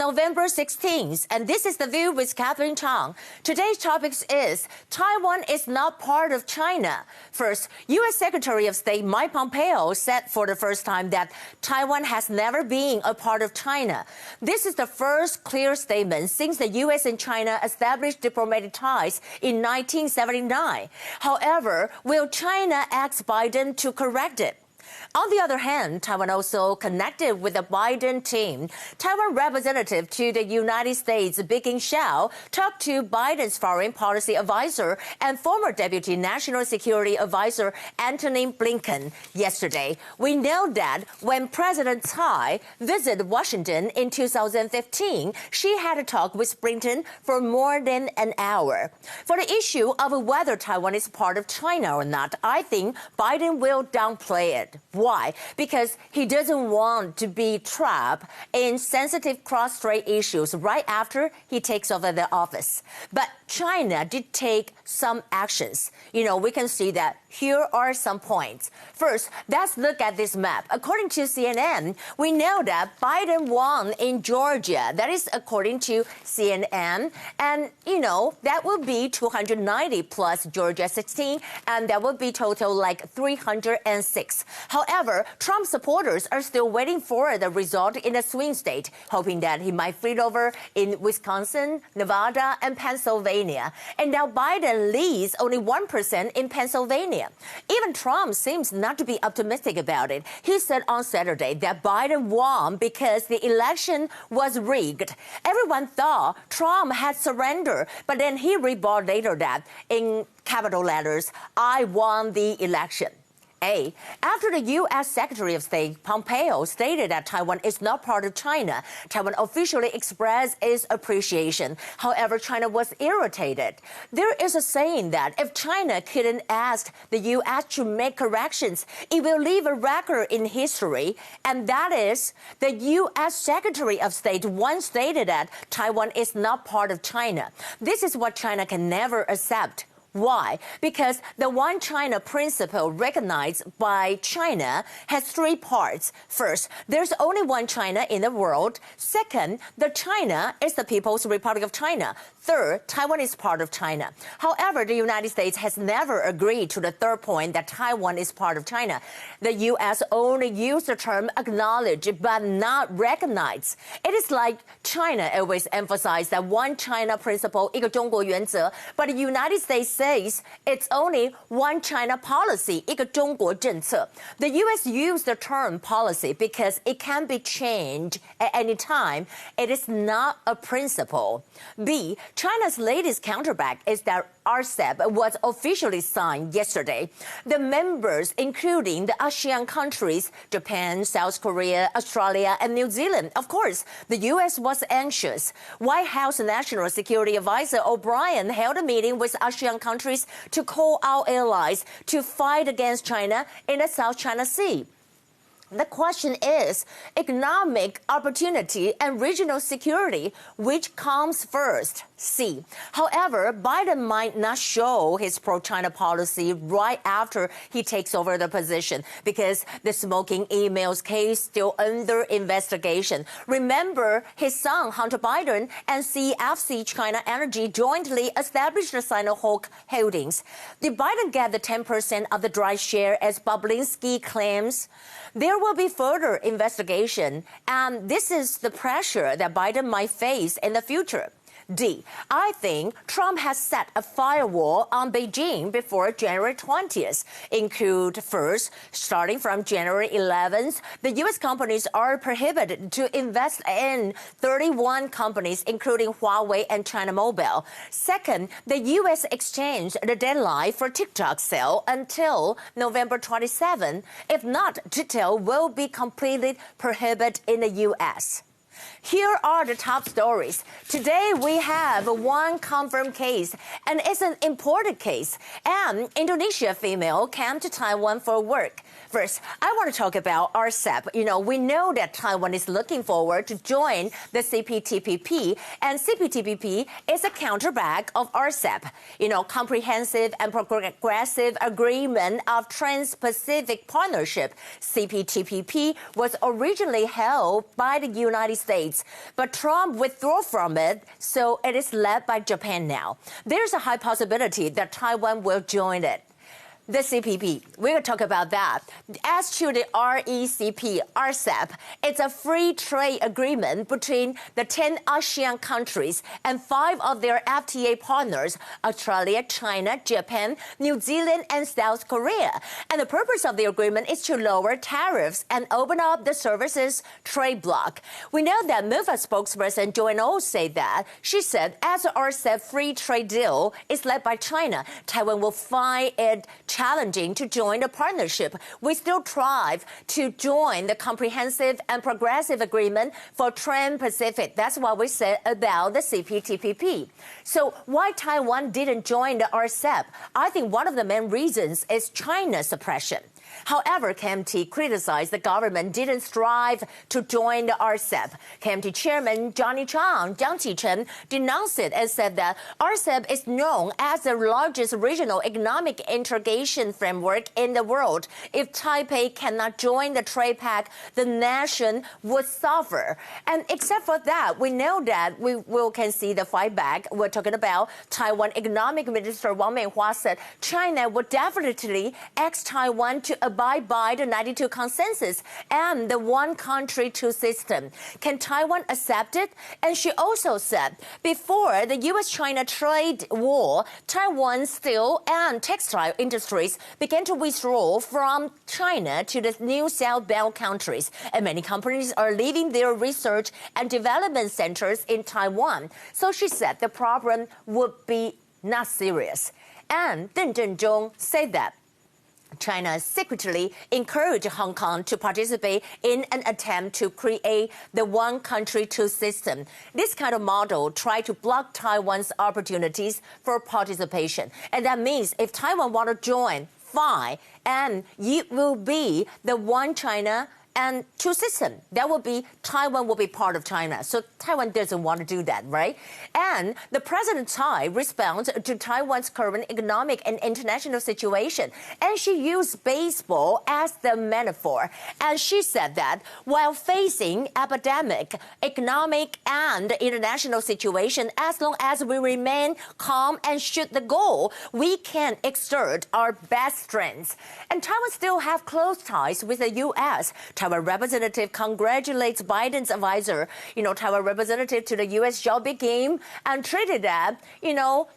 November 16th, and this is The View with Catherine Chang. Today's topic is Taiwan is not part of China. First, U.S. Secretary of State Mike Pompeo said for the first time that Taiwan has never been a part of China. This is the first clear statement since the U.S. and China established diplomatic ties in 1979. However, will China ask Biden to correct it? On the other hand, Taiwan also connected with the Biden team. Taiwan representative to the United States, Biggin Xiao, talked to Biden's foreign policy advisor and former Deputy National Security Advisor Antony Blinken yesterday. We know that when President Tsai visited Washington in 2015, she had a talk with Blinken for more than an hour. For the issue of whether Taiwan is part of China or not, I think Biden will downplay it. Why? Because he doesn't want to be trapped in sensitive cross-strait issues right after he takes over the office. But China did take some actions. We can see that here are some points. First, let's look at this map. According to CNN, we know that Biden won in Georgia. That is according to CNN. And, that would be 290 plus Georgia 16, and that would be total like 306. However, Trump supporters are still waiting for the result in a swing state, hoping that he might flip over in Wisconsin, Nevada, and Pennsylvania. And now Biden leads only 1% in Pennsylvania. Even Trump seems not to be optimistic about it. He said on Saturday that Biden won because the election was rigged. Everyone thought Trump had surrendered, but then he rebutted later that in capital letters, I won the election. After the U.S. Secretary of State Pompeo stated that Taiwan is not part of China, Taiwan officially expressed its appreciation. However, China was irritated. There is a saying that if China couldn't ask the U.S. to make corrections, it will leave a record in history, and that is the U.S. Secretary of State once stated that Taiwan is not part of China. This is what China can never accept. Why? Because the One China principle recognized by China has three parts. First, there's only one China in the world. Second, the China is the People's Republic of China. Third, Taiwan is part of China. However, the United States has never agreed to the third point that Taiwan is part of China. The U.S. only used the term acknowledge but not recognize. It is like China always emphasized that one China principle, 一个中国原则, but the United States says it's only one China policy, 一个中国政策. The U.S. used the term policy because it can be changed at any time. It is not a principle. B, China's latest counterback is that RCEP was officially signed yesterday. The members, including the ASEAN countries, Japan, South Korea, Australia, and New Zealand. Of course, the U.S. was anxious. White House National Security Advisor O'Brien held a meeting with ASEAN countries to call out allies to fight against China in the South China Sea. The question is economic opportunity and regional security, which comes first? C. However, Biden might not show his pro-China policy right after he takes over the position because the smoking emails case still under investigation. Remember, his son, Hunter Biden, and CFC China Energy jointly established the Sino-Hawk Holdings. Did Biden get the 10% of the dry share as Bobulinski claims? There will be further investigation, and this is the pressure that Biden might face in the future. D. I think Trump has set a firewall on Beijing before January 20th. Include first, starting from January 11th, the U.S. companies are prohibited to invest in 31 companies, including Huawei and China Mobile. Second, the U.S. exchanged the deadline for TikTok sale until November 27. If not, TikTok will be completely prohibited in the U.S. Here are the top stories. Today, we have one confirmed case, and it's an imported case. An Indonesia female came to Taiwan for work. First, I want to talk about RCEP. We know that Taiwan is looking forward to join the CPTPP, and CPTPP is a counterback of RCEP. Comprehensive and progressive agreement of Trans-Pacific Partnership. CPTPP was originally held by the United States. But Trump withdrew from it, so it is led by Japan now. There's a high possibility that Taiwan will join it. The CPP, we're going to talk about that. As to the RCEP, it's a free trade agreement between the 10 ASEAN countries and 5 of their FTA partners, Australia, China, Japan, New Zealand, and South Korea. And the purpose of the agreement is to lower tariffs and open up the services trade bloc. We know that MOFA spokesperson Joanne Oh said that. She said, as the RCEP free trade deal is led by China, Taiwan will find it challenging to join the partnership. We still strive to join the comprehensive and progressive agreement for Trans-Pacific. That's what we said about the CPTPP. So why Taiwan didn't join the RCEP? I think one of the main reasons is China's suppression. However, KMT criticized the government didn't strive to join the RCEP. KMT chairman Johnny Chang, Jiang Qichen, denounced it and said that RCEP is known as the largest regional economic integration framework in the world. If Taipei cannot join the trade pact, the nation would suffer. And except for that, we know that we can see the fight back. We're talking about Taiwan Economic Minister Wang Meinhua said China would definitely ask Taiwan to abide by the 92 consensus and the one country, two system. Can Taiwan accept it? And she also said, before the U.S.-China trade war, Taiwan's steel and textile industries began to withdraw from China to the new southbound countries. And many companies are leaving their research and development centers in Taiwan. So she said the problem would be not serious. And Deng Zhenzhong said that China secretly encouraged Hong Kong to participate in an attempt to create the one country, two system. This kind of model tried to block Taiwan's opportunities for participation. And that means if Taiwan want to join, fine, and it will be the one China and two system. That will be, Taiwan will be part of China. So Taiwan doesn't want to do that, right? And the President Tsai responds to Taiwan's current economic and international situation. And she used baseball as the metaphor. And she said that while facing epidemic, economic, and international situation, as long as we remain calm and shoot the goal, we can exert our best strengths. And Taiwan still have close ties with the U.S. Taiwan representative congratulates Biden's advisor, Taiwan representative to the U.S. Zhao Beijing, and treated that,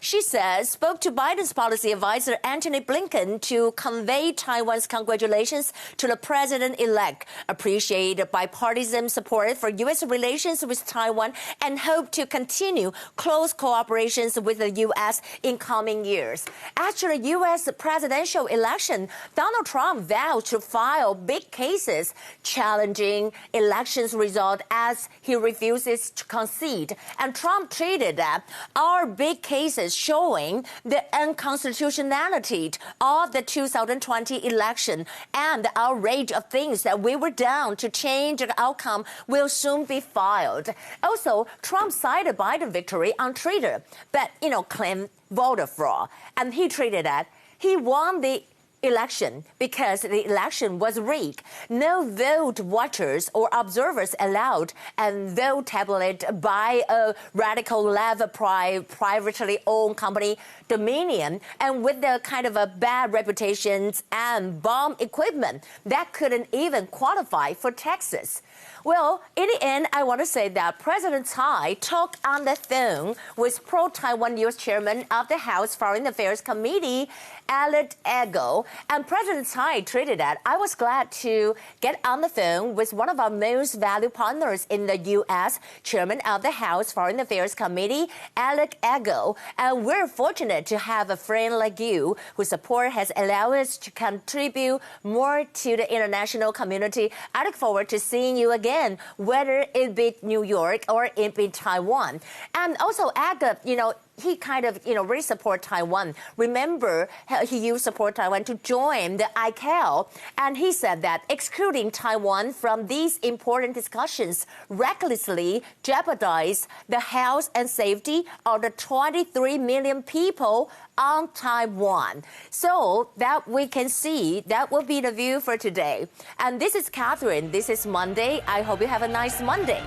she says, spoke to Biden's policy advisor Antony Blinken to convey Taiwan's congratulations to the president-elect, appreciate bipartisan support for U.S. relations with Taiwan, and hope to continue close cooperations with the U.S. in coming years. After the U.S. presidential election, Donald Trump vowed to file big cases challenging elections result as he refuses to concede. And Trump treated that our big cases showing the unconstitutionality of the 2020 election and the outrage of things that we were done to change the outcome will soon be filed. Also, Trump cited Biden's victory on Twitter, but, claimed voter fraud. And he treated that he won the election because the election was rigged. No vote watchers or observers allowed, and vote tabulated by a radical left privately owned company, Dominion, and with the kind of a bad reputations and bomb equipment that couldn't even qualify for Texas. Well, in the end, I want to say that President Tsai talked on the phone with pro-Taiwan U.S. Chairman of the House Foreign Affairs Committee, Alex Ego. And President Tsai treated that. I was glad to get on the phone with one of our most valued partners in the U.S., Chairman of the House Foreign Affairs Committee, Alex Ego. And we're fortunate to have a friend like you whose support has allowed us to contribute more to the international community. I look forward to seeing you again, whether it be New York or it be Taiwan. And also, Ego, he kind of, really support Taiwan. Remember, he used support Taiwan to join the ICAO. And he said that excluding Taiwan from these important discussions recklessly jeopardize the health and safety of the 23 million people on Taiwan. So that we can see, that will be the view for today. And this is Catherine. This is Monday. I hope you have a nice Monday.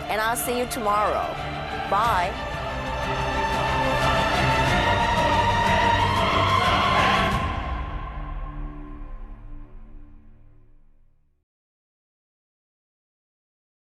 and I'll see you tomorrow. Bye.